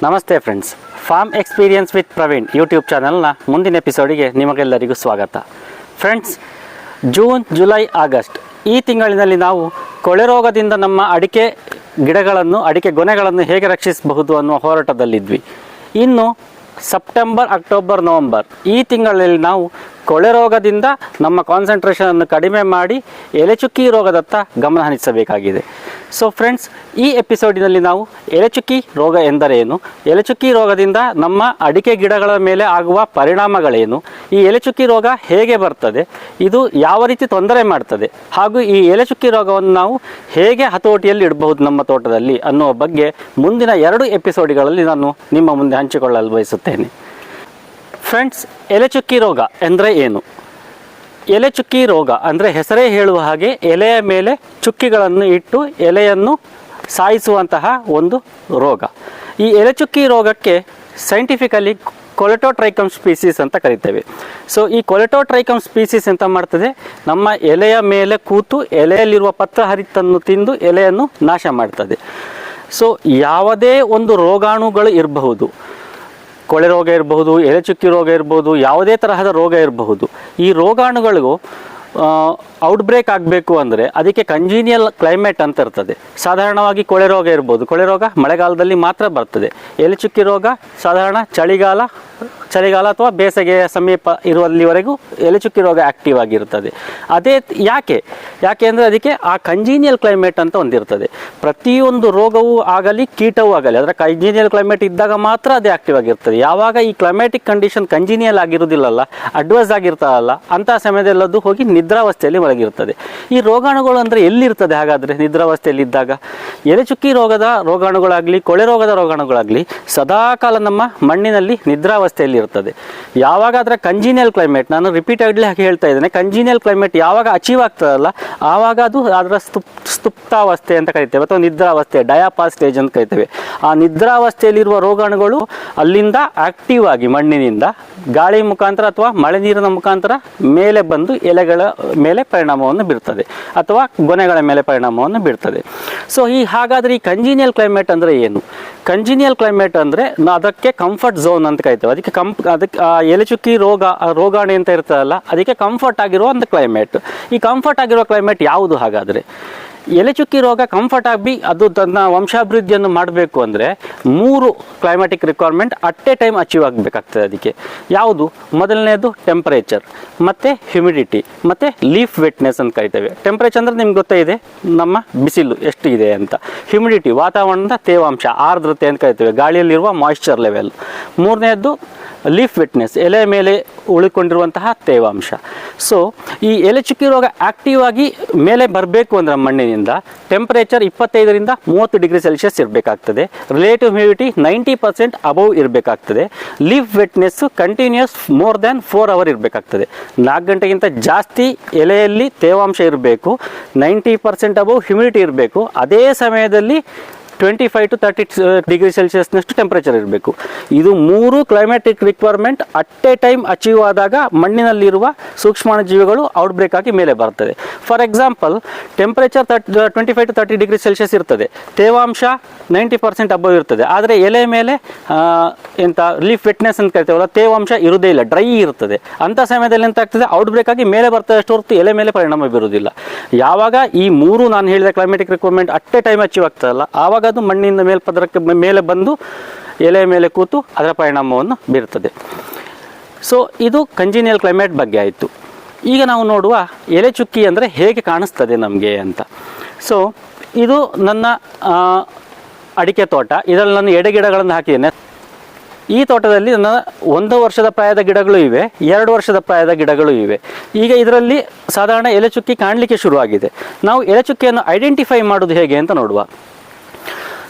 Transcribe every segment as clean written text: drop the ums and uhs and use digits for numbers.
ನಮಸ್ತೆ friends, farm experience with Praveen YouTube ಚಾನಲ್ನ ಮುಂದಿನ ಎಪಿಸೋಡಿಗೆ ನಿಮಗೆಲ್ಲರಿಗೂ ಸ್ವಾಗತ. ಫ್ರೆಂಡ್ಸ್, ಜೂನ್, ಜುಲೈ, ಆಗಸ್ಟ್ ಈ ತಿಂಗಳಿನಲ್ಲಿ ನಾವು ಕೊಳೆ ರೋಗದಿಂದ ನಮ್ಮ ಅಡಿಕೆ ಗೊನೆಗಳನ್ನು ಹೇಗೆ ರಕ್ಷಿಸಬಹುದು ಅನ್ನುವ ಹೋರಾಟದಲ್ಲಿದ್ವಿ. ಇನ್ನು ಸೆಪ್ಟೆಂಬರ್, ಅಕ್ಟೋಬರ್, ನವಂಬರ್ ಈ ತಿಂಗಳಲ್ಲಿ ನಾವು ಕೊಳೆ ರೋಗದಿಂದ ನಮ್ಮ ಕಾನ್ಸಂಟ್ರೇಷನನ್ನು ಕಡಿಮೆ ಮಾಡಿ ಎಲೆಚುಕ್ಕಿ ರೋಗದತ್ತ ಗಮನ ಹರಿಸಬೇಕಾಗಿದೆ. ಸೊ ಫ್ರೆಂಡ್ಸ್, ಈ ಎಪಿಸೋಡಿನಲ್ಲಿ ನಾವು ಎಲೆಚುಕ್ಕಿ ರೋಗ ಎಂದರೇನು, ಎಲೆಚುಕ್ಕಿ ರೋಗದಿಂದ ನಮ್ಮ ಅಡಿಕೆ ಗಿಡಗಳ ಮೇಲೆ ಆಗುವ ಪರಿಣಾಮಗಳೇನು, ಈ ಎಲೆಚುಕ್ಕಿ ರೋಗ ಹೇಗೆ ಬರ್ತದೆ, ಇದು ಯಾವ ರೀತಿ ತೊಂದರೆ ಮಾಡ್ತದೆ, ಹಾಗೂ ಈ ಎಲೆಚುಕ್ಕಿ ರೋಗವನ್ನು ನಾವು ಹೇಗೆ ಹತೋಟಿಯಲ್ಲಿ ಇಡಬಹುದು ನಮ್ಮ ತೋಟದಲ್ಲಿ ಅನ್ನುವ ಬಗ್ಗೆ ಮುಂದಿನ 2 ಎಪಿಸೋಡ್ಗಳಲ್ಲಿ ನಾನು ನಿಮ್ಮ ಮುಂದೆ ಹಂಚಿಕೊಳ್ಳಲು ಬಯಸುತ್ತೇನೆ. ಫ್ರೆಂಡ್ಸ್, ಎಲೆಚುಕ್ಕಿ ರೋಗ ಎಂದರೆ ಏನು? ಎಲೆಚುಕ್ಕಿ ರೋಗ ಅಂದರೆ ಹೆಸರೇ ಹೇಳುವ ಹಾಗೆ ಎಲೆಯ ಮೇಲೆ ಚುಕ್ಕಿಗಳನ್ನು ಇಟ್ಟು ಎಲೆಯನ್ನು ಸಾಯಿಸುವಂತಹ ಒಂದು ರೋಗ. ಈ ಎಲೆಚುಕ್ಕಿ ರೋಗಕ್ಕೆ ಸೈಂಟಿಫಿಕಲಿ ಕೊಲೆಟೋಟ್ರೈಕಮ್ ಸ್ಪೀಸೀಸ್ ಅಂತ ಕರಿತೇವೆ. ಸೊ ಈ ಕೊಲೆಟೋಟ್ರೈಕಮ್ ಸ್ಪೀಸೀಸ್ ಎಂತ ಮಾಡ್ತದೆ, ನಮ್ಮ ಎಲೆಯ ಮೇಲೆ ಕೂತು ಎಲೆಯಲ್ಲಿರುವ ಪತ್ರಹರಿತನ್ನು ತಿಂದು ಎಲೆಯನ್ನು ನಾಶ ಮಾಡ್ತದೆ. ಸೊ ಯಾವುದೇ ಒಂದು ರೋಗಾಣುಗಳು ಇರಬಹುದು, ಕೊಳೆ ರೋಗ ಇರಬಹುದು, ಎಲೆಚುಕ್ಕಿ ರೋಗ ಇರಬಹುದು, ಯಾವುದೇ ತರಹದ ರೋಗ ಇರಬಹುದು. ಈ ರೋಗಾಣುಗಳಿಗೂ ಔಟ್ಬ್ರೇಕ್ ಆಗಬೇಕು ಅಂದರೆ ಅದಕ್ಕೆ ಕಂಜೀನಿಯಲ್ ಕ್ಲೈಮೇಟ್ ಅಂತ ಇರ್ತದೆ. ಸಾಧಾರಣವಾಗಿ ಕೊಳೆ ರೋಗ ಇರ್ಬೋದು, ಕೊಳೆ ರೋಗ ಮಳೆಗಾಲದಲ್ಲಿ ಮಾತ್ರ ಬರ್ತದೆ. ಎಲೆಚುಕ್ಕಿ ರೋಗ ಸಾಧಾರಣ ಚಳಿಗಾಲ ಅಥವಾ ಬೇಸಿಗೆಯ ಸಮೀಪ ಇರುವಲ್ಲಿವರೆಗೂ ಎಲೆಚುಕ್ಕಿ ರೋಗ ಆ್ಯಕ್ಟಿವ್ ಆಗಿರ್ತದೆ. ಅದೇ ಯಾಕೆ ಅಂದರೆ ಅದಕ್ಕೆ ಆ ಕಂಜೀನಿಯಲ್ ಕ್ಲೈಮೇಟ್ ಅಂತ ಒಂದಿರ್ತದೆ. ಪ್ರತಿಯೊಂದು ರೋಗವೂ ಆಗಲಿ ಕೀಟವೂ ಆಗಲಿ ಅದರ ಕಂಜೀನಿಯಲ್ ಕ್ಲೈಮೇಟ್ ಇದ್ದಾಗ ಮಾತ್ರ ಅದೇ ಆ್ಯಕ್ಟಿವ್ ಆಗಿರ್ತದೆ. ಯಾವಾಗ ಈ ಕ್ಲೈಮ್ಯಾಟಿಕ್ ಕಂಡೀಷನ್ ಕಂಜೀನಿಯಲ್ ಆಗಿರೋದಿಲ್ಲಲ್ಲ, ಅಡ್ವೈಸ್ ಆಗಿರ್ತಾರಲ್ಲ, ಅಂಥ ಸಮಯದಲ್ಲದು ಹೋಗಿ ನಿದ್ರಾವಸ್ಥೆಯಲ್ಲಿ ಒಳಗಿರ್ತದೆ. ಈ ರೋಗಾಣುಗಳು ಅಂದರೆ ಎಲ್ಲಿರ್ತದೆ ಹಾಗಾದರೆ ನಿದ್ರಾವಸ್ಥೆಯಲ್ಲಿ ಇದ್ದಾಗ? ಎಲೆಚುಕ್ಕಿ ರೋಗದ ರೋಗಾಣುಗಳಾಗಲಿ ಕೊಳೆ ರೋಗದ ರೋಗಾಣುಗಳಾಗಲಿ ಸದಾಕಾಲ ನಮ್ಮ ಮಣ್ಣಿನಲ್ಲಿ ನಿದ್ರಾವಸ್ಥೆಯಲ್ಲಿ ಇರ್ತದೆ. ಯಾವಾಗ ಅದರ ಕಂಜೀನಿಯಲ್ ಕ್ಲೈಮೇಟ್, ನಾನು ರಿಪೀಟೆಡ್ಲಿ ಹಾಗೆ ಹೇಳ್ತಾ ಇದ್ದೇನೆ, ಕಂಜೀನಿಯಲ್ ಕ್ಲೈಮೇಟ್ ಯಾವಾಗ ಅಚೀವ್ ಆಗ್ತದಲ್ಲ ಆವಾಗ ಅದು ಅದರ ಸುಪ್ತಾವಸ್ಥೆ ಅಂತ ಕರಿತೇವೆ, ಅಥವಾ ನಿದ್ರಾವಸ್ಥೆ, ಡಯಾಪಾಸ್ ಸ್ಟೇಜ್ ಅಂತ ಕರಿತೇವೆ. ಆ ನಿದ್ರಾವಸ್ಥೆಯಲ್ಲಿರುವ ರೋಗಾಣುಗಳು ಅಲ್ಲಿಂದ ಆಕ್ಟಿವ್ ಆಗಿ ಮಣ್ಣಿನಿಂದ ಗಾಳಿ ಮುಖಾಂತರ ಅಥವಾ ಮಳೆ ನೀರಿನ ಮುಖಾಂತರ ಮೇಲೆ ಬಂದು ಎಲೆಗಳ ಮೇಲೆ ಪರಿಣಾಮವನ್ನು ಬೀರ್ತದೆ ಅಥವಾ ಗೊನೆಗಳ ಮೇಲೆ ಪರಿಣಾಮವನ್ನು ಬೀರ್ತದೆ. ಸೊ ಹಾಗಾದರೆ ಈ ಕಂಜೀನಿಯಲ್ ಕ್ಲೈಮೇಟ್ ಅಂದರೆ ಏನು? ಕಂಜೀನಿಯಲ್ ಕ್ಲೈಮೇಟ್ ಅಂದರೆ ಅದಕ್ಕೆ ಕಂಫರ್ಟ್ ಝೋನ್ ಅಂತ ಕರಿತೇವೆ. ಅದಕ್ಕೆ ಎಲೆಚುಕ್ಕಿ ರೋಗಾಣು ಅಂತ ಇರ್ತದಲ್ಲ, ಅದಕ್ಕೆ ಕಂಫರ್ಟ್ ಆಗಿರುವ ಒಂದು ಕ್ಲೈಮೇಟ್. ಈ ಕಂಫರ್ಟ್ ಆಗಿರುವ ಕ್ಲೈಮೇಟ್ ಯಾವುದು ಹಾಗಾದರೆ? ಎಲೆಚುಕ್ಕಿ ರೋಗ ಕಂಫರ್ಟ್ ಆಗಿ ಅದು ತನ್ನ ವಂಶಾಭಿವೃದ್ಧಿಯನ್ನು ಮಾಡಬೇಕು ಅಂದರೆ 3 climatic requirement at a time achieve ಆಗಬೇಕಾಗ್ತದೆ. ಅದಕ್ಕೆ ಯಾವುದು? ಮೊದಲನೇದು ಟೆಂಪರೇಚರ್, ಮತ್ತು ಹ್ಯುಮಿಡಿಟಿ, ಮತ್ತು ಲೀಫ್ ವೆಟ್ನೆಸ್ ಅಂತ ಕರಿತೇವೆ. ಟೆಂಪರೇಚರ್ ಅಂದರೆ ನಿಮ್ಗೆ ಗೊತ್ತೇ ಇದೆ, ನಮ್ಮ ಬಿಸಿಲು ಎಷ್ಟು ಇದೆ ಅಂತ. ಹ್ಯುಮಿಡಿಟಿ, ವಾತಾವರಣದ ತೇವಾಂಶ, ಆರ್ದ್ರತೆ ಅಂತ ಕರಿತೇವೆ, ಗಾಳಿಯಲ್ಲಿರುವ ಮಾಯಿಶ್ಚರ್ ಲೆವೆಲ್. ಮೂರನೇದು ಲೀಫ್ ವೆಟ್ನೆಸ್, ಎಲೆ ಮೇಲೆ ಉಳಿಕೊಂಡಿರುವಂತಹ ತೇವಾಂಶ. ಸೊ ಈ ಎಲೆಚುಕ್ಕಿ ರೋಗ ಆ್ಯಕ್ಟಿವ್ ಆಗಿ ಮೇಲೆ ಬರಬೇಕು ಅಂದರೆ ಮಣ್ಣಿನಿಂದ ಟೆಂಪರೇಚರ್ 25ರಿಂದ 30 ಡಿಗ್ರಿ ಸೆಲ್ಸಿಯಸ್ ಇರಬೇಕಾಗ್ತದೆ. ರಿಲೇಟಿವ್ ಹ್ಯುಮಿಡಿಟಿ 90% ಅಬೌವ್ ಇರಬೇಕಾಗ್ತದೆ. Leaf wetness continuous more than 4 hour ಇರಬೇಕಾಗ್ತದೆ. 4 ಗಂಟೆಗಿಂತ ಜಾಸ್ತಿ ಎಲೆಯಲ್ಲಿ ತೇವಾಂಶ ಇರಬೇಕು, 90% ಅಬೌವ್ ಹ್ಯುಮಿಡಿಟಿ ಇರಬೇಕು. ಅದೇ ಸಮಯದಲ್ಲಿ 25 to 30 ಡಿಗ್ರಿ ಸೆಲ್ಸಿಯಸ್ನಷ್ಟು ಟೆಂಪರೇಚರ್ ಇರಬೇಕು. ಇದು 3 climatic requirement at a time achieve ಆದಾಗ ಮಣ್ಣಿನಲ್ಲಿರುವ ಸೂಕ್ಷ್ಮಾಣುಜೀವಿಗಳು ಔಟ್ಬ್ರೇಕ್ ಆಗಿ ಮೇಲೆ ಬರ್ತದೆ. For example, temperature 25 to 30 degree Celsius ಇರ್ತದೆ, ತೇವಾಂಶ 90% ಅಬೌವ್ ಇರ್ತದೆ, ಆದರೆ ಎಲೆ ಮೇಲೆ ಲೀಫ್ ವೆಟ್ನೆಸ್ ಅಂತ ಕರಿತೇವಲ್ಲ, ತೇವಾಂಶ ಇರುವುದೇ ಇಲ್ಲ, ಡ್ರೈ ಇರ್ತದೆ. ಅಂಥ ಸಮಯದಲ್ಲಿ ಎಂತ ಆಗ್ತದೆ, ಔಟ್ಬ್ರೇಕ್ ಆಗಿ ಮೇಲೆ ಬರ್ತದೆ ಅಷ್ಟು ಹೊರತು ಎಲೆ ಮೇಲೆ ಪರಿಣಾಮ ಬೀರುವುದಿಲ್ಲ. ಯಾವಾಗ ಈ 3 ನಾನು ಹೇಳಿದ climatic requirement at a time achieve ಆಗ್ತದಲ್ಲ, ಆವಾಗ ಅದು ಮಣ್ಣಿನ ಮೇಲ್ಪದರಕ್ಕೆ ಮೇಲೆ ಬಂದು ಎಲೆ ಮೇಲೆ ಕೂತು ಅದರ ಪರಿಣಾಮವನ್ನು ಬೀರ್ತದೆ. ಸೊ ಇದು ಕಂಜೀನಿಯಲ್ ಕ್ಲೈಮೇಟ್ ಬಗ್ಗೆ ಆಯಿತು. ಈಗ ನಾವು ನೋಡುವ ಎಲೆಚುಕ್ಕಿ ಅಂದರೆ ಹೇಗೆ ಕಾಣಿಸ್ತದೆ ನಮಗೆ ಅಂತ. ಸೊ ಇದು ನನ್ನ ಅಡಿಕೆ ತೋಟ. ಇದರಲ್ಲಿ ನಾನು ಎಡೆಗಿಡಗಳನ್ನು ಹಾಕಿದ್ದೇನೆ. ಈ ತೋಟದಲ್ಲಿ ನನ್ನ 1 ವರ್ಷದ ಪ್ರಾಯದ ಗಿಡಗಳು ಇವೆ, 2 ವರ್ಷದ ಪ್ರಾಯದ ಗಿಡಗಳು ಇವೆ. ಈಗ ಇದರಲ್ಲಿ ಸಾಧಾರಣ ಎಲೆಚುಕ್ಕಿ ಕಾಣಲಿಕ್ಕೆ ಶುರುವಾಗಿದೆ. ನಾವು ಎಲೆಚುಕ್ಕಿಯನ್ನು ಐಡೆಂಟಿಫೈ ಮಾಡೋದು ಹೇಗೆ ಅಂತ ನೋಡುವ.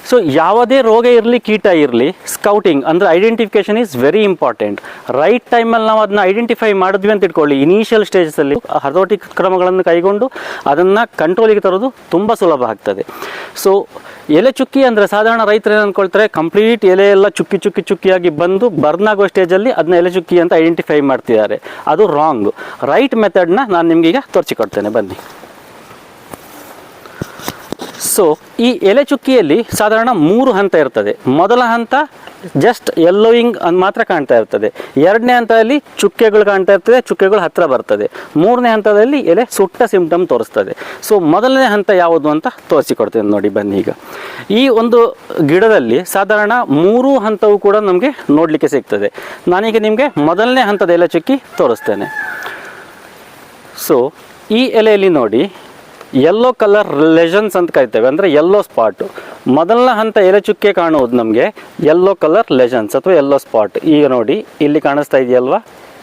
ಸೊ ಯಾವುದೇ ರೋಗ ಇರಲಿ ಕೀಟ ಇರಲಿ, ಸ್ಕೌಟಿಂಗ್ ಅಂದರೆ identification is very important. Right ಟೈಮಲ್ಲಿ ನಾವು ಅದನ್ನ ಐಡೆಂಟಿಫೈ ಮಾಡಿದ್ವಿ ಅಂತ ಇಟ್ಕೊಳ್ಳಿ, ಇನಿಷಿಯಲ್ ಸ್ಟೇಜಸಲ್ಲಿ ಹತೋಟಿ ಕ್ರಮಗಳನ್ನು ಕೈಗೊಂಡು ಅದನ್ನು ಕಂಟ್ರೋಲಿಗೆ ತರೋದು ತುಂಬ ಸುಲಭ ಆಗ್ತದೆ. ಸೊ ಎಲೆಚುಕ್ಕಿ ಅಂದರೆ ಸಾಧಾರಣ ರೈತರು ಏನು ಅಂದ್ಕೊಳ್ತಾರೆ, ಕಂಪ್ಲೀಟ್ ಎಲೆ ಎಲ್ಲ ಚುಕ್ಕಿಯಾಗಿ ಬಂದು ಬರ್ನ್ ಆಗೋ ಸ್ಟೇಜಲ್ಲಿ ಅದನ್ನ ಎಲೆಚುಕ್ಕಿ ಅಂತ ಐಡೆಂಟಿಫೈ ಮಾಡ್ತಿದ್ದಾರೆ. ಅದು ರಾಂಗ್. ರೈಟ್ ಮೆಥಡ್ನ ನಾನು ನಿಮಗೀಗ ತೋರಿಸಿಕೊಡ್ತೇನೆ, ಬನ್ನಿ. ಸೊ ಈ ಎಲೆ ಚುಕ್ಕಿಯಲ್ಲಿ ಸಾಧಾರಣ 3 ಹಂತ ಇರ್ತದೆ. ಮೊದಲ ಹಂತ ಜಸ್ಟ್ ಯೆಲ್ಲೋಯಿಂಗ್ ಅಂತ ಮಾತ್ರ ಕಾಣ್ತಾ ಇರ್ತದೆ. ಎರಡನೇ ಹಂತದಲ್ಲಿ ಚುಕ್ಕೆಗಳು ಕಾಣ್ತಾ ಇರ್ತದೆ, ಚುಕ್ಕೆಗಳು ಹತ್ತಿರ ಬರ್ತದೆ. ಮೂರನೇ ಹಂತದಲ್ಲಿ ಎಲೆ ಸುಟ್ಟ ಸಿಂಪ್ಟಮ್ ತೋರಿಸ್ತದೆ. ಸೊ ಮೊದಲನೇ ಹಂತ ಯಾವುದು ಅಂತ ತೋರಿಸಿಕೊಡ್ತೇನೆ ನೋಡಿ ಬನ್ನಿ. ಈಗ ಈ ಒಂದು ಗಿಡದಲ್ಲಿ ಸಾಧಾರಣ 3 ಹಂತವು ಕೂಡ ನಮಗೆ ನೋಡಲಿಕ್ಕೆ ಸಿಗ್ತದೆ. ನಾನೀಗ ನಿಮಗೆ ಮೊದಲನೇ ಹಂತದ ಎಲೆ ಚುಕ್ಕಿ ತೋರಿಸ್ತೇನೆ. ಸೊ ಈ ಎಲೆಯಲ್ಲಿ ನೋಡಿ ಯೆಲ್ಲೋ ಕಲರ್ ಲೆಷನ್ಸ್ ಅಂತ ಕರಿತೇವೆ, ಅಂದರೆ ಯೆಲ್ಲೋ ಸ್ಪಾಟ್. ಮೊದಲನೇ ಹಂತ ಎಲೆ ಚುಕ್ಕೆ ಕಾಣುವುದು ನಮಗೆ ಯೆಲ್ಲೋ ಕಲರ್ ಲೆಷನ್ಸ್ ಅಥವಾ ಯೆಲ್ಲೋ ಸ್ಪಾಟ್. ಈಗ ನೋಡಿ ಇಲ್ಲಿ ಕಾಣಿಸ್ತಾ ಇದೆಯಲ್ವಾ,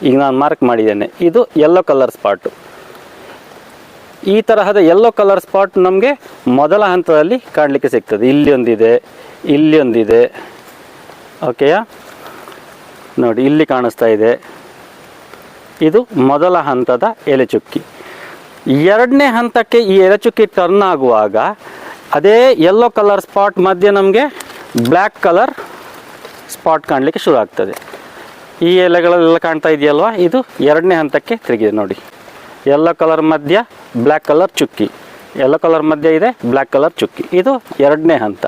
ಈಗ ನಾನು ಮಾರ್ಕ್ ಮಾಡಿದ್ದೇನೆ, ಇದು ಯೆಲ್ಲೋ ಕಲರ್ ಸ್ಪಾಟು. ಈ ತರಹದ ಯೆಲ್ಲೋ ಕಲರ್ ಸ್ಪಾಟ್ ನಮಗೆ ಮೊದಲ ಹಂತದಲ್ಲಿ ಕಾಣಲಿಕ್ಕೆ ಸಿಗ್ತದೆ. ಇಲ್ಲಿ ಒಂದಿದೆ, ಇಲ್ಲಿ ಒಂದಿದೆ, ಓಕೆಯಾ, ನೋಡಿ ಇಲ್ಲಿ ಕಾಣಿಸ್ತಾ ಇದೆ. ಇದು ಮೊದಲ ಹಂತದ ಎಲೆ ಚುಕ್ಕಿ. ಎರಡನೇ ಹಂತಕ್ಕೆ ಈ ಎಲೆ ಚುಕ್ಕಿ ಟರ್ನ್ ಆಗುವಾಗ ಅದೇ ಯೆಲ್ಲೋ ಕಲರ್ ಸ್ಪಾಟ್ ಮಧ್ಯೆ ನಮಗೆ ಬ್ಲ್ಯಾಕ್ ಕಲರ್ ಸ್ಪಾಟ್ ಕಾಣಲಿಕ್ಕೆ ಶುರು ಆಗ್ತದೆ. ಈ ಎಲೆಗಳೆಲ್ಲ ಕಾಣ್ತಾ ಇದೆಯಲ್ವಾ, ಇದು ಎರಡನೇ ಹಂತಕ್ಕೆ ತಿರುಗಿದೆ ನೋಡಿ. ಯೆಲ್ಲೋ ಕಲರ್ ಮಧ್ಯ ಬ್ಲ್ಯಾಕ್ ಕಲರ್ ಚುಕ್ಕಿ, ಯೆಲ್ಲೋ ಕಲರ್ ಮಧ್ಯ ಇದೆ ಬ್ಲ್ಯಾಕ್ ಕಲರ್ ಚುಕ್ಕಿ, ಇದು ಎರಡನೇ ಹಂತ.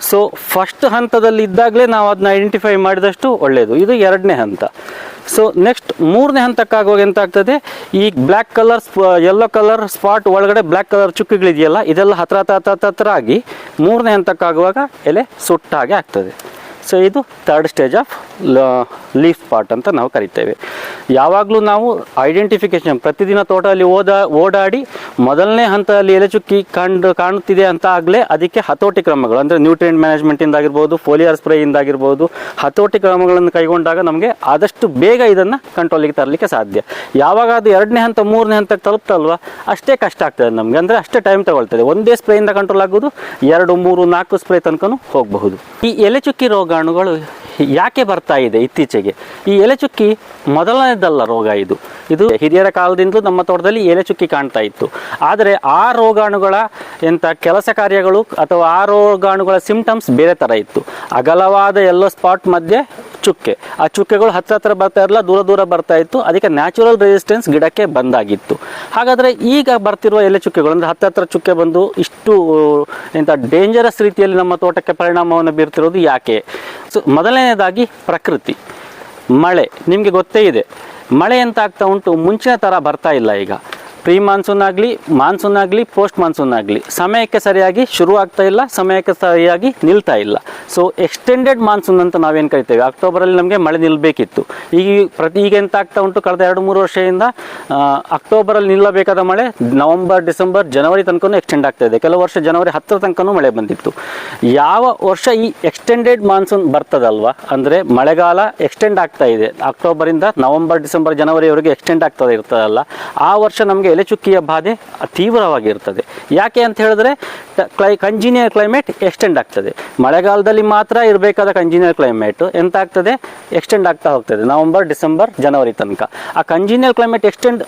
ಸೊ ಫಸ್ಟ್ ಹಂತದಲ್ಲಿ ಇದ್ದಾಗಲೇ ನಾವು ಅದನ್ನ ಐಡೆಂಟಿಫೈ ಮಾಡಿದಷ್ಟು ಒಳ್ಳೆಯದು. ಇದು ಎರಡನೇ ಹಂತ. ಸೊ ನೆಕ್ಸ್ಟ್ ಮೂರನೇ ಹಂತಕ್ಕಾಗುವಾಗ ಎಂತ ಆಗ್ತದೆ, ಈ black colour yellow colour spot ಒಳಗಡೆ ಬ್ಲ್ಯಾಕ್ ಕಲರ್ ಚುಕ್ಕಿಗಳಿದೆಯಲ್ಲ, ಇದೆಲ್ಲ ಹತ್ರ ಆಗಿ ಮೂರನೇ ಹಂತಕ್ಕಾಗುವಾಗ ಎಲೆ ಸುಟ್ಟ ಹಾಗೆ ಆಗ್ತದೆ. ಸೊ ಇದು third stage of leaf spot ಅಂತ ನಾವು ಕರಿತೇವೆ. ಯಾವಾಗಲೂ ನಾವು ಐಡೆಂಟಿಫಿಕೇಶನ್ ಪ್ರತಿದಿನ ತೋಟದಲ್ಲಿ ಓಡಾಡಿ ಮೊದಲನೇ ಹಂತದಲ್ಲಿ ಎಲೆ ಚುಕ್ಕಿ ಕಾಣುತ್ತಿದೆ ಅಂತ ಆಗಲೇ ಅದಕ್ಕೆ ಹತೋಟಿ ಕ್ರಮಗಳು, ಅಂದರೆ ನ್ಯೂಟ್ರಿಯೆಂಟ್ ಮ್ಯಾನೇಜ್ಮೆಂಟಿಂದಾಗಿರ್ಬೋದು, ಫೋಲಿಯರ್ ಸ್ಪ್ರೇಯಿಂದಾಗಿರ್ಬೋದು, ಹತೋಟಿ ಕ್ರಮಗಳನ್ನು ಕೈಗೊಂಡಾಗ ನಮಗೆ ಆದಷ್ಟು ಬೇಗ ಇದನ್ನು ಕಂಟ್ರೋಲಿಗೆ ತರಲಿಕ್ಕೆ ಸಾಧ್ಯ. ಯಾವಾಗ ಅದು ಎರಡನೇ ಹಂತ ಮೂರನೇ ಹಂತಕ್ಕೆ ತಲುಪ್ತಲ್ವ ಅಷ್ಟೇ ಕಷ್ಟ ಆಗ್ತದೆ ನಮಗೆ, ಅಂದರೆ ಅಷ್ಟೇ ಟೈಮ್ ತಗೊಳ್ತದೆ. ಒಂದೇ ಸ್ಪ್ರೇಯಿಂದ ಕಂಟ್ರೋಲ್ ಆಗೋದು 2, 3, 4 ಸ್ಪ್ರೇ ತನಕ ಹೋಗಬಹುದು. ಈ ಎಲೆ ಚುಕ್ಕಿ ರೋಗಾಣುಗಳು ಯಾಕೆ ಬರ್ತಾ ಇದೆ ಇತ್ತೀಚೆಗೆ? ಈ ಎಲೆ ಚುಕ್ಕಿ ಮೊದಲನೇದಲ್ಲ ರೋಗ ಇದು. ಹಿರಿಯರ ಕಾಲದಿಂದಲೂ ನಮ್ಮ ತೋಟದಲ್ಲಿ ಎಲೆ ಚುಕ್ಕಿ ಕಾಣ್ತಾ ಇತ್ತು. ಆದರೆ ಆ ರೋಗಾಣುಗಳ ಕೆಲಸ ಕಾರ್ಯಗಳು ಅಥವಾ ಆ ರೋಗಾಣುಗಳ ಸಿಂಪ್ಟಮ್ಸ್ ಬೇರೆ ಥರ ಇತ್ತು. ಅಗಲವಾದ ಯೆಲ್ಲೋ ಸ್ಪಾಟ್ ಮಧ್ಯೆ ಚುಕ್ಕೆ, ಆ ಚುಕ್ಕೆಗಳು ಹತ್ರ ಬರ್ತಾ ಇರಲ್ಲ, ದೂರ ಬರ್ತಾ ಇತ್ತು. ಅದಕ್ಕೆ ನ್ಯಾಚುರಲ್ ರೆಸಿಸ್ಟೆನ್ಸ್ ಗಿಡಕ್ಕೆ ಬಂದಾಗಿತ್ತು. ಹಾಗಾದರೆ ಈಗ ಬರ್ತಿರುವ ಎಲೆ ಚುಕ್ಕೆಗಳು ಅಂದರೆ ಹತ್ರ ಚುಕ್ಕೆ ಬಂದು ಇಷ್ಟು ಡೇಂಜರಸ್ ರೀತಿಯಲ್ಲಿ ನಮ್ಮ ತೋಟಕ್ಕೆ ಪರಿಣಾಮವನ್ನು ಬೀರ್ತಿರೋದು ಯಾಕೆ? ಸೊ ಮೊದಲನೇದಾಗಿ ಪ್ರಕೃತಿ, ಮಳೆ. ನಿಮಗೆ ಗೊತ್ತೇ ಇದೆ, ಮಳೆ ಎಂತ ಆಗ್ತಾ ಉಂಟು, ಮುಂಚಿನ ಥರ ಬರ್ತಾ ಇಲ್ಲ. ಈಗ ಪ್ರೀ ಮಾನ್ಸೂನ್ ಆಗಲಿ, ಮಾನ್ಸೂನ್ ಆಗಲಿ, ಪೋಸ್ಟ್ ಮಾನ್ಸೂನ್ ಆಗಲಿ ಸಮಯಕ್ಕೆ ಸರಿಯಾಗಿ ಶುರು ಆಗ್ತಾ ಇಲ್ಲ, ಸಮಯಕ್ಕೆ ಸರಿಯಾಗಿ ನಿಲ್ತಾ ಇಲ್ಲ. ಸೊ ಎಕ್ಸ್ಟೆಂಡೆಡ್ ಮಾನ್ಸೂನ್ ಅಂತ ನಾವೇನು ಕರಿತೇವೆ, ಅಕ್ಟೋಬರಲ್ಲಿ ನಮಗೆ ಮಳೆ ನಿಲ್ಲಬೇಕಿತ್ತು. ಈಗ ಎಂತ ಆಗ್ತಾ ಉಂಟು, ಕಳೆದ 2-3 ವರ್ಷದಿಂದ ಅಕ್ಟೋಬರಲ್ಲಿ ನಿಲ್ಲಬೇಕಾದ ಮಳೆ ನವಂಬರ್, ಡಿಸೆಂಬರ್, ಜನವರಿ ತನಕ ಎಕ್ಸ್ಟೆಂಡ್ ಆಗ್ತಾ ಇದೆ. ಕೆಲವು ವರ್ಷ ಜನವರಿ 10 ತನಕ ಮಳೆ ಬಂದಿತ್ತು. ಯಾವ ವರ್ಷ ಈ ಎಕ್ಸ್ಟೆಂಡೆಡ್ ಮಾನ್ಸೂನ್ ಬರ್ತದಲ್ವ, ಅಂದರೆ ಮಳೆಗಾಲ ಎಕ್ಸ್ಟೆಂಡ್ ಆಗ್ತಾ ಇದೆ, ಅಕ್ಟೋಬರಿಂದ ನವಂಬರ್, ಡಿಸೆಂಬರ್, ಜನವರಿವರೆಗೆ ಎಕ್ಸ್ಟೆಂಡ್ ಆಗ್ತಾ ಇರ್ತದಲ್ಲ, ಆ ವರ್ಷ ನಮಗೆ ಎಲೆ ಚುಕ್ಕಿಯ ಬಾಧೆ ತೀವ್ರವಾಗಿರ್ತದೆ. ಯಾಕೆ ಅಂತ ಹೇಳಿದ್ರೆ ಕಂಜಿನಿಯರ್ ಕ್ಲೈಮೇಟ್ ಎಕ್ಸ್ಟೆಂಡ್ ಆಗ್ತದೆ. ಮಳೆಗಾಲದಲ್ಲಿ ಮಾತ್ರ ಇರಬೇಕಾದ ಕಂಜಿನಿಯರ್ ಕ್ಲೈಮೇಟ್ ಎಂತ ಆಗ್ತದೆ, ಎಕ್ಸ್ಟೆಂಡ್ ಆಗ್ತಾ ಹೋಗ್ತದೆ ನವಂಬರ್, ಡಿಸೆಂಬರ್, ಜನವರಿ ತನಕ. ಆ ಕಂಜಿನಿಯರ್ ಕ್ಲೈಮೇಟ್ ಎಕ್ಸ್ಟೆಂಡ್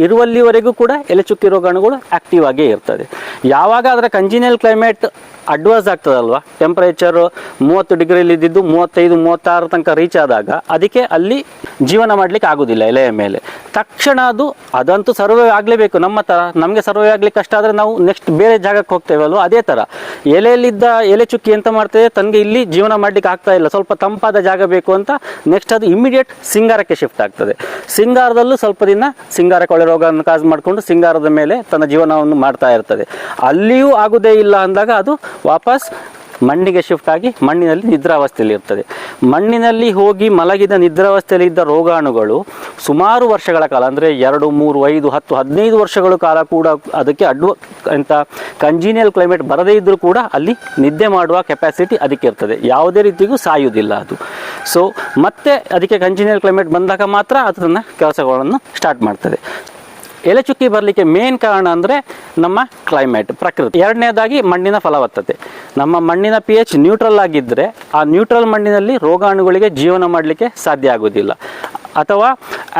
ಇರುವಲ್ಲಿವರೆಗೂ ಕೂಡ ಎಲೆ ಚುಕ್ಕಿ ರೋಗಾಣುಗಳು ಆಕ್ಟಿವ್ ಆಗೇ ಇರ್ತದೆ. ಯಾವಾಗ ಅದರ ಕಂಜಿನಿಯರ್ ಕ್ಲೈಮೇಟ್ ಅಡ್ವಾನ್ಸ್ ಆಗ್ತದಲ್ವ, ಟೆಂಪರೇಚರ್ 30 ಡಿಗ್ರಿಲಿ ಇದ್ದಿದ್ದು 35, 36 ತನಕ ರೀಚ್ ಆದಾಗ ಅದಕ್ಕೆ ಅಲ್ಲಿ ಜೀವನ ಮಾಡಲಿಕ್ಕೆ ಆಗೋದಿಲ್ಲ ಎಲೆಯ ಮೇಲೆ. ತಕ್ಷಣ ಅದಂತೂ ಸರ್ವೇ ಆಗಲೇಬೇಕು. ನಮ್ಮ ಥರ ನಮಗೆ ಸರ್ವೇ ಆಗಲಿಕ್ಕೆ ಕಷ್ಟ ಆದರೆ ನಾವು ನೆಕ್ಸ್ಟ್ ಬೇರೆ ಜಾಗಕ್ಕೆ ಹೋಗ್ತೇವಲ್ವ, ಅದೇ ಥರ ಎಲೆಯಲ್ಲಿದ್ದ ಎಲೆ ಚುಕ್ಕಿ ಎಂತ ಮಾಡ್ತೇವೆ, ತನಗೆ ಇಲ್ಲಿ ಜೀವನ ಮಾಡಲಿಕ್ಕೆ ಆಗ್ತಾ ಇಲ್ಲ, ಸ್ವಲ್ಪ ತಂಪಾದ ಜಾಗ ಬೇಕು ಅಂತ ನೆಕ್ಸ್ಟ್ ಅದು ಇಮಿಡಿಯೇಟ್ ಸಿಂಗಾರಕ್ಕೆ ಶಿಫ್ಟ್ ಆಗ್ತದೆ. ಸಿಂಗಾರದಲ್ಲೂ ಸ್ವಲ್ಪ ದಿನ ಸಿಂಗಾರ ಕೊಳೆ ರೋಗವನ್ನು ಕಾಸು ಮಾಡಿಕೊಂಡು ಸಿಂಗಾರದ ಮೇಲೆ ತನ್ನ ಜೀವನವನ್ನು ಮಾಡ್ತಾ ಇರ್ತದೆ. ಅಲ್ಲಿಯೂ ಆಗುವುದೇ ಇಲ್ಲ ಅಂದಾಗ ಅದು ವಾಪಸ್ ಮಣ್ಣಿಗೆ ಶಿಫ್ಟ್ ಆಗಿ ಮಣ್ಣಿನಲ್ಲಿ ನಿದ್ರಾವಸ್ಥೆಯಲ್ಲಿ ಇರ್ತದೆ. ಮಣ್ಣಿನಲ್ಲಿ ಹೋಗಿ ಮಲಗಿದ ನಿದ್ರಾವಸ್ಥೆಯಲ್ಲಿ ಇದ್ದ ರೋಗಾಣುಗಳು ಸುಮಾರು ವರ್ಷಗಳ ಕಾಲ, ಅಂದರೆ 2, 3, 5, 10, 15 ವರ್ಷಗಳ ಕಾಲ ಕೂಡ ಅದಕ್ಕೆ ಕಂಜಿನಿಯಲ್ ಕ್ಲೈಮೇಟ್ ಬರದೇ ಇದ್ದರೂ ಕೂಡ ಅಲ್ಲಿ ನಿದ್ದೆ ಮಾಡುವ ಕೆಪಾಸಿಟಿ ಅದಕ್ಕೆ ಇರ್ತದೆ. ಯಾವುದೇ ರೀತಿಗೂ ಸಾಯುವುದಿಲ್ಲ ಅದು. ಸೊ ಮತ್ತೆ ಅದಕ್ಕೆ ಕಂಜಿನಿಯಲ್ ಕ್ಲೈಮೇಟ್ ಬಂದಾಗ ಮಾತ್ರ ಅದು ತನ್ನ ಕೆಲಸಗಳನ್ನು ಸ್ಟಾರ್ಟ್ ಮಾಡ್ತದೆ. ಎಲೆ ಚುಕ್ಕಿ ಬರಲಿಕ್ಕೆ ಮೇನ್ ಕಾರಣ ಅಂದರೆ ನಮ್ಮ ಕ್ಲೈಮೇಟ್, ಪ್ರಕೃತಿ. ಎರಡನೇದಾಗಿ ಮಣ್ಣಿನ ಫಲವತ್ತತೆ. ನಮ್ಮ ಮಣ್ಣಿನ pH ನ್ಯೂಟ್ರಲ್ ಆಗಿದ್ದರೆ ಆ ನ್ಯೂಟ್ರಲ್ ಮಣ್ಣಿನಲ್ಲಿ ರೋಗಾಣುಗಳಿಗೆ ಜೀವನ ಮಾಡಲಿಕ್ಕೆ ಸಾಧ್ಯ ಆಗೋದಿಲ್ಲ. ಅಥವಾ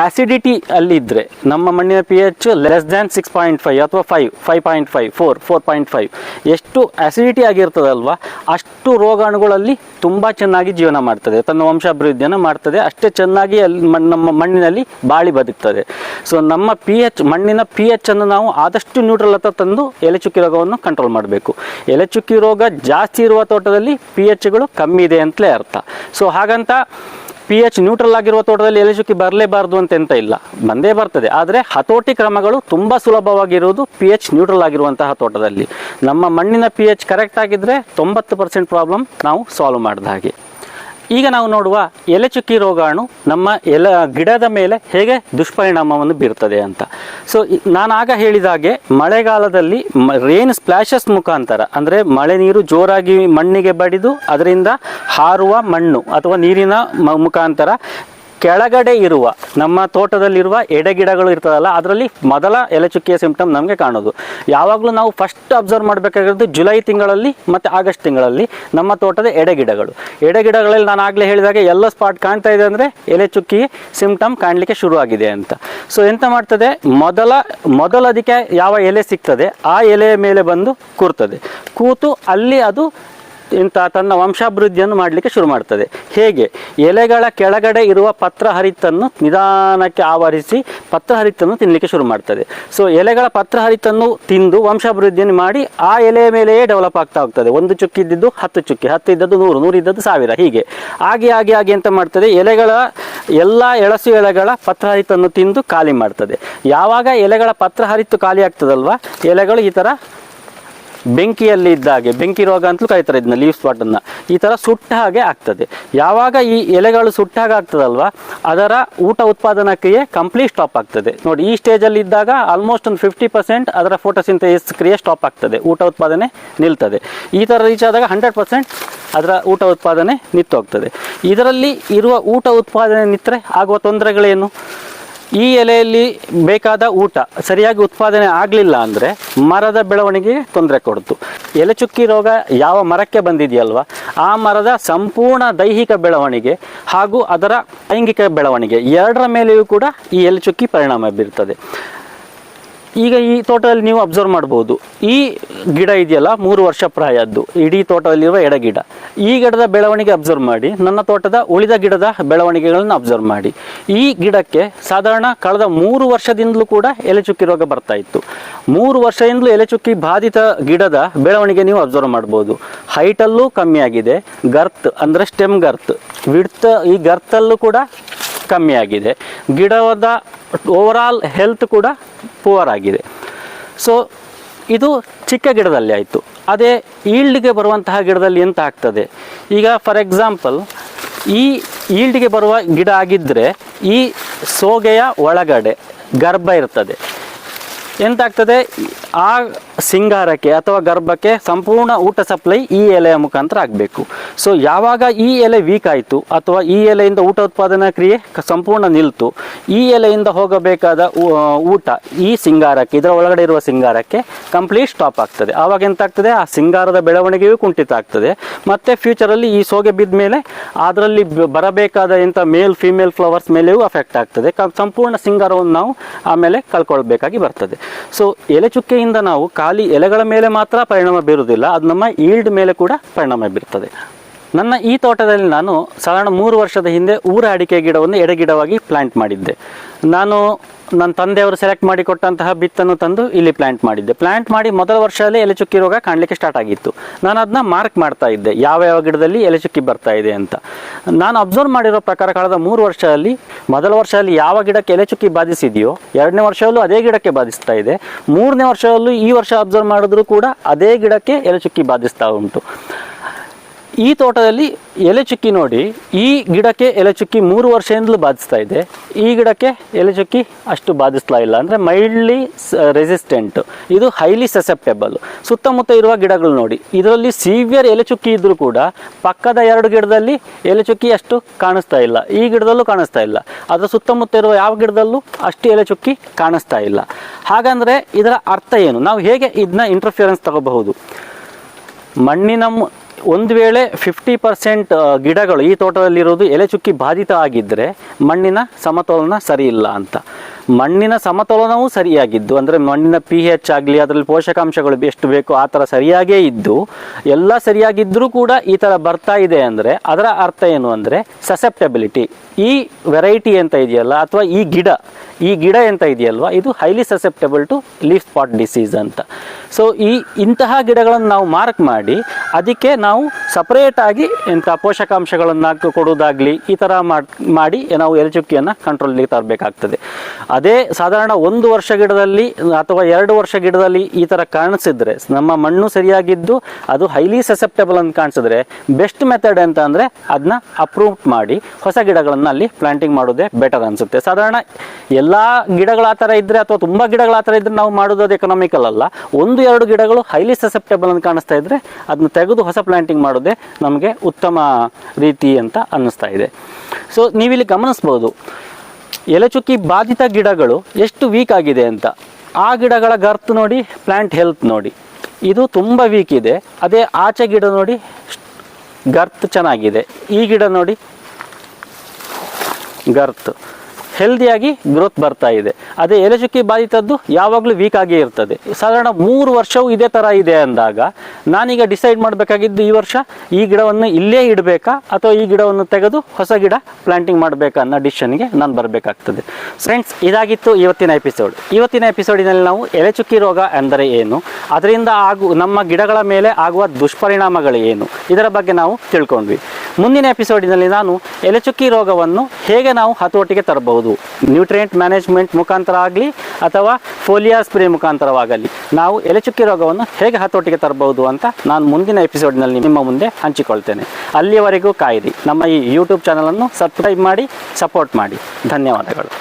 ಆ್ಯಸಿಡಿಟಿ ಅಲ್ಲಿದ್ದರೆ, ನಮ್ಮ ಮಣ್ಣಿನ ಪಿ ಎಚ್ ಲೆಸ್ ದ್ಯಾನ್ 6.5 ಅಥವಾ 5.5 4.5 ಎಷ್ಟು ಆ್ಯಸಿಡಿಟಿ ಆಗಿರ್ತದಲ್ವ ಅಷ್ಟು ರೋಗಾಣುಗಳಲ್ಲಿ ತುಂಬ ಚೆನ್ನಾಗಿ ಜೀವನ ಮಾಡ್ತದೆ, ತನ್ನ ವಂಶಾಭಿವೃದ್ಧಿಯನ್ನು ಮಾಡ್ತದೆ, ಅಷ್ಟೇ ಚೆನ್ನಾಗಿ ಅಲ್ಲಿ ನಮ್ಮ ಮಣ್ಣಿನಲ್ಲಿ ಬಾಳಿ ಬದುಕ್ತದೆ. ಸೊ ನಮ್ಮ ಪಿ ಎಚ್, ಮಣ್ಣಿನ ಪಿ ಎಚ್ಚನ್ನು ನಾವು ಆದಷ್ಟು ನ್ಯೂಟ್ರಲ್ ಹತ್ರ ತಂದು ಎಲೆಚುಕ್ಕಿ ರೋಗವನ್ನು ಕಂಟ್ರೋಲ್ ಮಾಡಬೇಕು. ಎಲೆಚುಕ್ಕಿ ರೋಗ ಜಾಸ್ತಿ ಇರುವ ತೋಟದಲ್ಲಿ ಪಿ ಎಚ್ಗಳು ಕಮ್ಮಿ ಇದೆ ಅಂತಲೇ ಅರ್ಥ. ಸೊ ಹಾಗಂತ ಪಿ ಎಚ್ ನ್ಯೂಟ್ರಲ್ ಆಗಿರುವ ತೋಟದಲ್ಲಿ ಎಲೆಚುಕ್ಕಿ ಬರಲೇಬಾರ್ದು ಅಂತ ಎಂತ ಇಲ್ಲ, ಬಂದೇ ಬರ್ತದೆ. ಆದರೆ ಹತೋಟಿ ಕ್ರಮಗಳು ತುಂಬ ಸುಲಭವಾಗಿರುವುದು ಪಿ ಎಚ್ ನ್ಯೂಟ್ರಲ್ ಆಗಿರುವಂತಹ ತೋಟದಲ್ಲಿ. ನಮ್ಮ ಮಣ್ಣಿನ ಪಿ ಎಚ್ ಕರೆಕ್ಟ್ ಆಗಿದ್ದರೆ 90% ಪ್ರಾಬ್ಲಮ್ ನಾವು ಸಾಲ್ವ್ ಮಾಡಿದ ಹಾಗೆ. ಈಗ ನಾವು ನೋಡುವ ಎಲೆಚುಕ್ಕಿ ರೋಗಾಣು ನಮ್ಮ ಗಿಡದ ಮೇಲೆ ಹೇಗೆ ದುಷ್ಪರಿಣಾಮವನ್ನು ಬೀರ್ತದೆ ಅಂತ. ಸೊ ನಾನು ಆಗ ಹೇಳಿದ ಹಾಗೆ ಮಳೆಗಾಲದಲ್ಲಿ ರೇನ್ ಸ್ಪ್ಲಾಶಸ್ ಮುಖಾಂತರ, ಅಂದರೆ ಮಳೆ ನೀರು ಜೋರಾಗಿ ಮಣ್ಣಿಗೆ ಬಡಿದು ಅದರಿಂದ ಹಾರುವ ಮಣ್ಣು ಅಥವಾ ನೀರಿನ ಮುಖಾಂತರ ಕೆಳಗಡೆ ಇರುವ ನಮ್ಮ ತೋಟದಲ್ಲಿರುವ ಎಡೆಗಿಡಗಳು ಇರ್ತದಲ್ಲ, ಅದರಲ್ಲಿ ಮೊದಲ ಎಲೆಚುಕ್ಕಿಯ ಸಿಂಪ್ಟಮ್ ನಮಗೆ ಕಾಣೋದು. ಯಾವಾಗಲೂ ನಾವು ಫಸ್ಟ್ ಅಬ್ಸರ್ವ್ ಮಾಡಬೇಕಾಗಿರೋದು ಜುಲೈ ತಿಂಗಳಲ್ಲಿ ಮತ್ತು ಆಗಸ್ಟ್ ತಿಂಗಳಲ್ಲಿ ನಮ್ಮ ತೋಟದ ಎಡೆಗಿಡಗಳಲ್ಲಿ ನಾನು ಆಗಲೇ ಹೇಳಿದಾಗೆ ಎಲ್ಲ ಸ್ಪಾಟ್ ಕಾಣ್ತಾ ಇದೆ ಅಂದರೆ ಎಲೆಚುಕ್ಕಿ ಸಿಂಪ್ಟಮ್ ಕಾಣಲಿಕ್ಕೆ ಶುರುವಾಗಿದೆ ಅಂತ. ಸೊ ಎಂತ ಮಾಡ್ತದೆ, ಮೊದಲದಕ್ಕೆ ಯಾವ ಎಲೆ ಸಿಗ್ತದೆ ಆ ಎಲೆಯ ಮೇಲೆ ಬಂದು ಕೂತು ಅಲ್ಲಿ ಅದು ತನ್ನ ವಂಶಾಭಿವೃದ್ಧಿಯನ್ನು ಮಾಡಲಿಕ್ಕೆ ಶುರು ಮಾಡ್ತದೆ. ಹೇಗೆ, ಎಲೆಗಳ ಕೆಳಗಡೆ ಇರುವ ಪತ್ರಹರಿತನ್ನು ನಿಧಾನಕ್ಕೆ ಆವರಿಸಿ ಪತ್ರಹರಿತನ್ನು ತಿನ್ನಲಿಕ್ಕೆ ಶುರು ಮಾಡ್ತದೆ. ಸೊ ಎಲೆಗಳ ಪತ್ರಹರಿತನ್ನು ತಿಂದು ವಂಶಾಭಿವೃದ್ಧಿಯನ್ನು ಮಾಡಿ ಆ ಎಲೆಯ ಮೇಲೆಯೇ ಡೆವಲಪ್ ಆಗ್ತಾ ಹೋಗ್ತದೆ. 1 ಚುಕ್ಕಿ ಇದ್ದಿದ್ದು 10 ಚುಕ್ಕಿ, 10 ಇದ್ದದ್ದು 100, 100 ಇದ್ದದ್ದು 1000, ಹೀಗೆ ಆಗಿ ಎಂತ ಮಾಡ್ತದೆ, ಎಲ್ಲ ಎಳೆಗಳ ಪತ್ರಹರಿತನ್ನು ತಿಂದು ಖಾಲಿ ಮಾಡ್ತದೆ. ಯಾವಾಗ ಎಲೆಗಳ ಪತ್ರಹರಿತು ಖಾಲಿ ಆಗ್ತದಲ್ವ, ಎಲೆಗಳು ಈ ಥರ ಬೆಂಕಿಯಲ್ಲಿ ಇದ್ದಾಗೆ, ಬೆಂಕಿ ರೋಗ ಅಂತಲೂ ಕರೀತಾರೆ ಇದನ್ನ, ಲೀವ್ ಸ್ಪಾಟನ್ನು, ಈ ಥರ ಸುಟ್ಟ ಹಾಗೆ ಆಗ್ತದೆ. ಯಾವಾಗ ಈ ಎಲೆಗಳು ಸುಟ್ಟ ಹಾಗೆ ಆಗ್ತದಲ್ವ, ಅದರ ಊಟ ಉತ್ಪಾದನಾ ಕ್ರಿಯೆ ಕಂಪ್ಲೀಟ್ ಸ್ಟಾಪ್ ಆಗ್ತದೆ. ನೋಡಿ, ಈ ಸ್ಟೇಜಲ್ಲಿ ಇದ್ದಾಗ ಆಲ್ಮೋಸ್ಟ್ ಒಂದು 50% ಅದರ ಫೋಟೋಸಿಂಥಸಿಸ್ ಕ್ರಿಯೆ ಸ್ಟಾಪ್ ಆಗ್ತದೆ, ಊಟ ಉತ್ಪಾದನೆ ನಿಲ್ತದೆ. ಈ ಥರ ರೀಚ್ ಆದಾಗ 100% ಅದರ ಊಟ ಉತ್ಪಾದನೆ ನಿಂತು ಹೋಗ್ತದೆ. ಇದರಲ್ಲಿ ಇರುವ ಊಟ ಉತ್ಪಾದನೆ ನಿಂತರೆ ಆಗುವ ತೊಂದರೆಗಳೇನು? ಈ ಎಲೆಯಲ್ಲಿ ಬೇಕಾದ ಊಟ ಸರಿಯಾಗಿ ಉತ್ಪಾದನೆ ಆಗಲಿಲ್ಲ ಅಂದರೆ ಮರದ ಬೆಳವಣಿಗೆಗೆ ತೊಂದರೆ ಕೊಡ್ತು. ಎಲೆಚುಕ್ಕಿ ರೋಗ ಯಾವ ಮರಕ್ಕೆ ಬಂದಿದೆಯಲ್ವ, ಆ ಮರದ ಸಂಪೂರ್ಣ ದೈಹಿಕ ಬೆಳವಣಿಗೆ ಹಾಗೂ ಅದರ ಲೈಂಗಿಕ ಬೆಳವಣಿಗೆ ಎರಡರ ಮೇಲೆಯೂ ಕೂಡ ಈ ಎಲೆಚುಕ್ಕಿ ಪರಿಣಾಮ ಬೀರ್ತದೆ. ಈಗ ಈ ತೋಟದಲ್ಲಿ ನೀವು ಅಬ್ಸರ್ವ್ ಮಾಡ್ಬೋದು, ಈ ಗಿಡ ಇದೆಯಲ್ಲ 3 ವರ್ಷ ಪ್ರಾಯದ್ದು, ಇಡೀ ತೋಟದಲ್ಲಿರುವ ಎಡಗಿಡ. ಈ ಗಿಡದ ಬೆಳವಣಿಗೆ ಅಬ್ಸರ್ವ್ ಮಾಡಿ, ನನ್ನ ತೋಟದ ಉಳಿದ ಗಿಡದ ಬೆಳವಣಿಗೆಗಳನ್ನು ಅಬ್ಸರ್ವ್ ಮಾಡಿ. ಈ ಗಿಡಕ್ಕೆ ಸಾಧಾರಣ ಕಳೆದ 3 ವರ್ಷದಿಂದಲೂ ಕೂಡ ಎಲೆಚುಕ್ಕಿ ರೋಗ ಬರ್ತಾ ಇತ್ತು. 3 ವರ್ಷದಿಂದಲೂ ಎಲೆಚುಕ್ಕಿ ಬಾಧಿತ ಗಿಡದ ಬೆಳವಣಿಗೆ ನೀವು ಅಬ್ಸರ್ವ್ ಮಾಡ್ಬೋದು. ಹೈಟಲ್ಲೂ ಕಮ್ಮಿ ಆಗಿದೆ, ಗರ್ತ್ ಅಂದರೆ ಸ್ಟೆಮ್ ಗರ್ತ್, ವಿಡ್ತ್ ಈ ಗರ್ತಲ್ಲೂ ಕೂಡ ಕಮ್ಮಿ ಆಗಿದೆ, ಗಿಡದ ಓವರಾಲ್ ಹೆಲ್ತ್ ಕೂಡ ಪುವರ್ ಆಗಿದೆ. ಸೊ ಇದು ಚಿಕ್ಕ ಗಿಡದಲ್ಲಿ ಆಯಿತು. ಅದೇ ಈಲ್ಡ್ಗೆ ಬರುವಂತಹ ಗಿಡದಲ್ಲಿ ಎಂತ ಆಗ್ತದೆ, ಈಗ ಫಾರ್ ಎಕ್ಸಾಂಪಲ್ ಈ ಈಲ್ಡ್ಗೆ ಬರುವ ಗಿಡ ಆಗಿದ್ದರೆ ಈ ಸೋಗೆಯ ಒಳಗಡೆ ಗರ್ಭ ಇರ್ತದೆ. ಎಂತಾಗ್ತದೆ, ಆ ಸಿಂಗಾರಕ್ಕೆ ಅಥವಾ ಗರ್ಭಕ್ಕೆ ಸಂಪೂರ್ಣ ಊಟ ಸಪ್ಲೈ ಈ ಎಲೆಯ ಮುಖಾಂತರ ಆಗಬೇಕು. ಸೊ ಯಾವಾಗ ಈ ಎಲೆ ವೀಕ್ ಆಯಿತು ಅಥವಾ ಈ ಎಲೆಯಿಂದ ಊಟ ಉತ್ಪಾದನಾ ಕ್ರಿಯೆ ಸಂಪೂರ್ಣ ನಿಲ್ತು, ಈ ಎಲೆಯಿಂದ ಹೋಗಬೇಕಾದ ಊಟ ಈ ಸಿಂಗಾರಕ್ಕೆ, ಇದರ ಒಳಗಡೆ ಇರುವ ಸಿಂಗಾರಕ್ಕೆ ಕಂಪ್ಲೀಟ್ ಸ್ಟಾಪ್ ಆಗ್ತದೆ. ಆವಾಗ ಎಂತಾಗ್ತದೆ, ಆ ಸಿಂಗಾರದ ಬೆಳವಣಿಗೆಯೂ ಕುಂಠಿತ ಆಗ್ತದೆ. ಮತ್ತು ಫ್ಯೂಚರಲ್ಲಿ ಈ ಸೋಗೆ ಬಿದ್ದ ಮೇಲೆ ಅದರಲ್ಲಿ ಬರಬೇಕಾದ ಮೇಲ್ ಫೀಮೇಲ್ ಫ್ಲವರ್ಸ್ ಮೇಲೆಯೂ ಅಫೆಕ್ಟ್ ಆಗ್ತದೆ. ಸಂಪೂರ್ಣ ಸಿಂಗಾರವನ್ನು ನಾವು ಆಮೇಲೆ ಕಳ್ಕೊಳ್ಬೇಕಾಗಿ ಬರ್ತದೆ. ಸೊ ಎಲೆಚುಕ್ಕೆಯಿಂದ ನಾವು ಖಾಲಿ ಎಲೆಗಳ ಮೇಲೆ ಮಾತ್ರ ಪರಿಣಾಮ ಬೀರುವುದಿಲ್ಲ, ಅದು ನಮ್ಮ ಈಲ್ಡ್ ಮೇಲೆ ಕೂಡ ಪರಿಣಾಮ ಬೀರ್ತದೆ. ನನ್ನ ಈ ತೋಟದಲ್ಲಿ ನಾನು ಸಾಧಾರಣ 3 ವರ್ಷದ ಹಿಂದೆ ಊರ ಅಡಿಕೆ ಗಿಡವನ್ನು ಎಡೆಗಿಡವಾಗಿ ಪ್ಲಾಂಟ್ ಮಾಡಿದ್ದೆ. ನನ್ನ ತಂದೆಯವರು ಸೆಲೆಕ್ಟ್ ಮಾಡಿ ಕೊಟ್ಟಂತಹ ಬಿತ್ತನ್ನು ತಂದು ಇಲ್ಲಿ ಪ್ಲಾಂಟ್ ಮಾಡಿದ್ದೆ. ಪ್ಲಾಂಟ್ ಮಾಡಿ ಮೊದಲ ವರ್ಷದಲ್ಲೇ ಎಲೆಚುಕ್ಕಿ ರೋಗ ಕಾಣಲಿಕ್ಕೆ ಸ್ಟಾರ್ಟ್ ಆಗಿತ್ತು. ನಾನು ಅದನ್ನ ಮಾರ್ಕ್ ಮಾಡ್ತಾ ಇದ್ದೆ, ಯಾವ ಗಿಡದಲ್ಲಿ ಎಲೆಚುಕ್ಕಿ ಬರ್ತಾ ಇದೆ ಅಂತ. ನಾನು ಅಬ್ಸರ್ವ್ ಮಾಡಿರೋ ಪ್ರಕಾರ ಕಳೆದ 3 ವರ್ಷದಲ್ಲಿ ಮೊದಲ ವರ್ಷದಲ್ಲಿ ಯಾವ ಗಿಡಕ್ಕೆ ಎಲೆಚುಕ್ಕಿ ಬಾಧಿಸಿದೆಯೋ 2ನೇ ವರ್ಷದಲ್ಲೂ ಅದೇ ಗಿಡಕ್ಕೆ ಬಾಧಿಸ್ತಾ ಇದೆ. 3ನೇ ವರ್ಷದಲ್ಲೂ ಈ ವರ್ಷ ಅಬ್ಸರ್ವ್ ಮಾಡಿದ್ರು ಕೂಡ ಅದೇ ಗಿಡಕ್ಕೆ ಎಲೆಚುಕ್ಕಿ ಬಾಧಿಸ್ತಾ ಉಂಟು. ಈ ತೋಟದಲ್ಲಿ ಎಲೆಚುಕ್ಕಿ ನೋಡಿ, ಈ ಗಿಡಕ್ಕೆ ಎಲೆಚುಕ್ಕಿ 3 ವರ್ಷದಿಂದಲೂ ಬಾಧಿಸ್ತಾ ಇದೆ, ಈ ಗಿಡಕ್ಕೆ ಎಲೆಚುಕ್ಕಿ ಅಷ್ಟು ಬಾಧಿಸ್ತಾ ಇಲ್ಲ. ಅಂದರೆ ಮೈಲ್ಡ್ಲಿ ರೆಸಿಸ್ಟೆಂಟ್, ಇದು ಹೈಲಿ ಸಸೆಪ್ಟೆಬಲ್. ಸುತ್ತಮುತ್ತ ಇರುವ ಗಿಡಗಳು ನೋಡಿ, ಇದರಲ್ಲಿ ಸಿವಿಯರ್ ಎಲೆಚುಕ್ಕಿ ಇದ್ದರೂ ಕೂಡ ಪಕ್ಕದ 2 ಗಿಡದಲ್ಲಿ ಎಲೆಚುಕ್ಕಿ ಅಷ್ಟು ಕಾಣಿಸ್ತಾ ಇಲ್ಲ, ಈ ಗಿಡದಲ್ಲೂ ಕಾಣಿಸ್ತಾ ಇಲ್ಲ, ಅದರ ಸುತ್ತಮುತ್ತ ಇರುವ ಯಾವ ಗಿಡದಲ್ಲೂ ಅಷ್ಟು ಎಲೆಚುಕ್ಕಿ ಕಾಣಿಸ್ತಾ ಇಲ್ಲ. ಹಾಗಂದರೆ ಇದರ ಅರ್ಥ ಏನು, ನಾವು ಹೇಗೆ ಇದನ್ನ ಇಂಟರ್ಫಿಯರೆನ್ಸ್ ತಗೋಬಹುದು? ಮಣ್ಣಿನ ಒಂದು ವೇಳೆ 50% ಗಿಡಗಳು ಈ ತೋಟದಲ್ಲಿರೋದು ಎಲೆ ಚುಕ್ಕಿ ಬಾಧಿತ ಆಗಿದ್ದರೆ ಮಣ್ಣಿನ ಸಮತೋಲನ ಸರಿ ಇಲ್ಲ ಅಂತ. ಮಣ್ಣಿನ ಸಮತೋಲನವೂ ಸರಿಯಾಗಿದ್ದು, ಅಂದರೆ ಮಣ್ಣಿನ pH ಆಗಲಿ, ಅದರಲ್ಲಿ ಪೋಷಕಾಂಶಗಳು ಎಷ್ಟು ಬೇಕು ಆ ಥರ ಸರಿಯಾಗೇ ಇದ್ದು ಎಲ್ಲ ಸರಿಯಾಗಿದ್ದರೂ ಕೂಡ ಈ ಥರ ಬರ್ತಾ ಇದೆ ಅಂದರೆ ಅದರ ಅರ್ಥ ಏನು ಅಂದರೆ ಸಸೆಪ್ಟಬಿಲಿಟಿ. ಈ ವೆರೈಟಿ ಅಂತ ಇದೆಯಲ್ಲ, ಅಥವಾ ಈ ಗಿಡ ಅಂತ ಇದೆಯಲ್ವ, ಇದು highly susceptible to leaf spot disease ಅಂತ. ಸೊ ಇಂತಹ ಗಿಡಗಳನ್ನು ನಾವು ಮಾರ್ಕ್ ಮಾಡಿ ಅದಕ್ಕೆ ನಾವು ಸಪ್ರೇಟಾಗಿ ಇಂಥ ಪೋಷಕಾಂಶಗಳನ್ನು ಕೊಡೋದಾಗಲಿ ಈ ಥರ ಮಾಡಿ ನಾವು ಎಲೆಚುಕ್ಕಿಯನ್ನು ಕಂಟ್ರೋಲಿಗೆ ತರಬೇಕಾಗ್ತದೆ. ಅದೇ ಸಾಧಾರಣ 1 ವರ್ಷ ಗಿಡದಲ್ಲಿ ಅಥವಾ 2 ವರ್ಷ ಗಿಡದಲ್ಲಿ ಈ ಥರ ಕಾಣಿಸಿದ್ರೆ, ನಮ್ಮ ಮಣ್ಣು ಸರಿಯಾಗಿದ್ದು ಅದು ಹೈಲಿ ಸಸೆಪ್ಟಬಲ್ ಅಂತ ಕಾಣಿಸಿದ್ರೆ ಬೆಸ್ಟ್ ಮೆಥಡ್ ಅಂತ ಅಂದರೆ ಅದನ್ನ ಅಪ್ರೂವ್ ಮಾಡಿ ಹೊಸ ಗಿಡಗಳನ್ನು ಅಲ್ಲಿ ಪ್ಲಾಂಟಿಂಗ್ ಮಾಡೋದೇ ಬೆಟರ್ ಅನಿಸುತ್ತೆ. ಸಾಧಾರಣ ಎಲ್ಲ ಗಿಡಗಳು ಆ ಥರ ಇದ್ದರೆ ಅಥವಾ ತುಂಬ ಗಿಡಗಳು ಆ ಥರ ಇದ್ದರೆ ನಾವು ಮಾಡೋದು ಅದು ಎಕನಾಮಿಕಲ್ ಅಲ್ಲ. 1-2 ಗಿಡಗಳು ಹೈಲಿ ಸಸೆಪ್ಟಬಲ್ ಅಂತ ಕಾಣಿಸ್ತಾ ಇದ್ದರೆ ಅದನ್ನ ತೆಗೆದು ಹೊಸ ಪ್ಲಾಂಟಿಂಗ್ ಮಾಡೋದೇ ನಮಗೆ ಉತ್ತಮ ರೀತಿ ಅಂತ ಅನ್ನಿಸ್ತಾ ಇದೆ. ಸೊ ನೀವಿಲ್ಲಿ ಗಮನಿಸ್ಬೋದು ಎಲೆಚುಕ್ಕಿ ಬಾಧಿತ ಗಿಡಗಳು ಎಷ್ಟು ವೀಕ್ ಆಗಿದೆ ಅಂತ. ಆ ಗಿಡಗಳ ಗರ್ತ್ ನೋಡಿ, ಪ್ಲಾಂಟ್ ಹೆಲ್ತ್ ನೋಡಿ, ಇದು ತುಂಬ ವೀಕ್ ಇದೆ. ಅದೇ ಆಚೆ ಗಿಡ ನೋಡಿ ಗರ್ತ್ ಚೆನ್ನಾಗಿದೆ. ಈ ಗಿಡ ನೋಡಿ ಗರ್ತ್ ಹೆಲ್ದಿಯಾಗಿ ಗ್ರೋತ್ ಬರ್ತಾ ಇದೆ. ಅದೇ ಎಲೆಚುಕ್ಕಿ ಬಾಧಿತದ್ದು ಯಾವಾಗಲೂ ವೀಕ್ ಆಗೇ ಇರ್ತದೆ. ಸಾಧಾರಣ 3 ವರ್ಷವೂ ಇದೇ ಥರ ಇದೆ ಅಂದಾಗ ನಾನೀಗ ಡಿಸೈಡ್ ಮಾಡಬೇಕಾಗಿದ್ದು ಈ ವರ್ಷ ಈ ಗಿಡವನ್ನು ಇಲ್ಲೇ ಇಡಬೇಕಾ ಅಥವಾ ಈ ಗಿಡವನ್ನು ತೆಗೆದು ಹೊಸ ಗಿಡ ಪ್ಲಾಂಟಿಂಗ್ ಮಾಡಬೇಕಾ ಅನ್ನೋ ಡಿಸಿಷನ್ಗೆ ನಾನು ಬರಬೇಕಾಗ್ತದೆ. ಫ್ರೆಂಡ್ಸ್, ಇದಾಗಿತ್ತು ಇವತ್ತಿನ ಎಪಿಸೋಡ್. ಇವತ್ತಿನ ಎಪಿಸೋಡಿನಲ್ಲಿ ನಾವು ಎಲೆಚುಕ್ಕಿ ರೋಗ ಅಂದರೆ ಏನು, ಅದರಿಂದ ನಮ್ಮ ಗಿಡಗಳ ಮೇಲೆ ಆಗುವ ದುಷ್ಪರಿಣಾಮಗಳು ಏನು, ಇದರ ಬಗ್ಗೆ ನಾವು ತಿಳ್ಕೊಂಡ್ವಿ. ಮುಂದಿನ ಎಪಿಸೋಡಿನಲ್ಲಿ ನಾನು ಎಲೆಚುಕ್ಕಿ ರೋಗವನ್ನು ಹೇಗೆ ನಾವು ಹತೋಟಿಗೆ ತರಬಹುದು, ನ್ಯೂಟ್ರಿಯೆಂಟ್ ಮ್ಯಾನೇಜ್ಮೆಂಟ್ ಮುಖಾಂತರ ಆಗಲಿ ಅಥವಾ ಫೋಲಿಯಾರ್ ಸ್ಪ್ರೇ ಮುಖಾಂತರವಾಗಲಿ ನಾವು ಎಲೆಚುಕ್ಕಿ ರೋಗವನ್ನು ಹೇಗೆ ಹತೋಟಿಗೆ ತರಬಹುದು ಅಂತ ನಾನು ಮುಂದಿನ ಎಪಿಸೋಡ್ನಲ್ಲಿ ನಿಮ್ಮ ಮುಂದೆ ಹಂಚಿಕೊಳ್ತೇನೆ. ಅಲ್ಲಿಯವರೆಗೂ ಕಾಯಿರಿ. ನಮ್ಮ ಈ ಯೂಟ್ಯೂಬ್ ಚಾನಲನ್ನು ಸಬ್ಸ್ಕ್ರೈಬ್ ಮಾಡಿ, ಸಪೋರ್ಟ್ ಮಾಡಿ. ಧನ್ಯವಾದಗಳು.